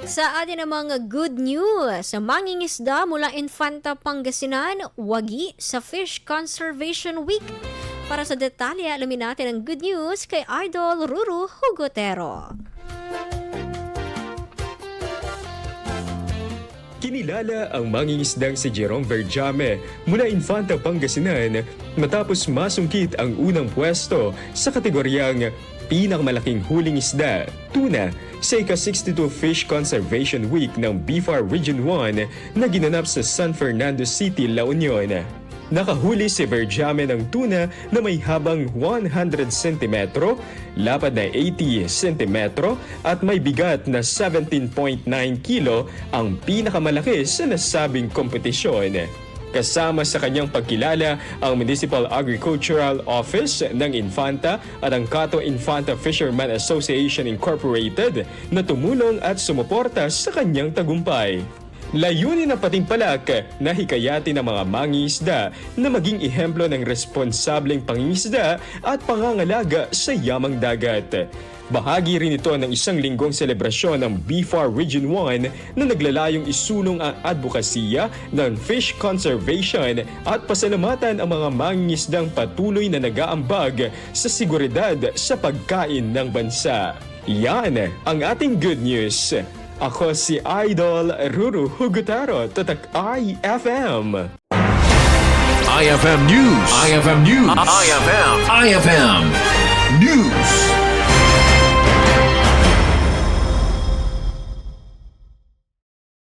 Sa atin ang mga good news, sa Mangingisda Mula Infanta, Pangasinan, Wagi sa Fish Conservation Week. Para sa detalye, alamin natin ang good news kay Idol Ruru Hugotero. Kinilala ang mangingisdang si Jerome Berjame mula Infanta, Pangasinan matapos masungkit ang unang pwesto sa kategoryang pinakamalaking huling isda, tuna, sa ika-62 Fish Conservation Week ng BFAR Region 1 na ginanap sa San Fernando City, La Union. Nakahuli si Berjame ng tuna na may habang 100 cm, lapad na 80 cm at may bigat na 17.9 kilo, ang pinakamalaki sa nasabing kompetisyon. Kasama sa kanyang pagkilala ang Municipal Agricultural Office ng Infanta at ang Cato Infanta Fisherman Association Incorporated na tumulong at sumuporta sa kanyang tagumpay. Layunin ng patimpalak na hikayatin ang mga mangingisda na maging ehemplo ng responsableng pangingisda at pangangalaga sa yamang dagat. Bahagi rin ito ng isang linggong selebrasyon ng BFAR Region 1 na naglalayong isulong ang advokasya ng fish conservation at pasalamatan ang mga mangingisdang patuloy na nag-aambag sa seguridad sa pagkain ng bansa. Yan ang ating good news. Ako si Idol Ruru Hugotero, Tatak IFM. IFM News. IFM News. IFM News.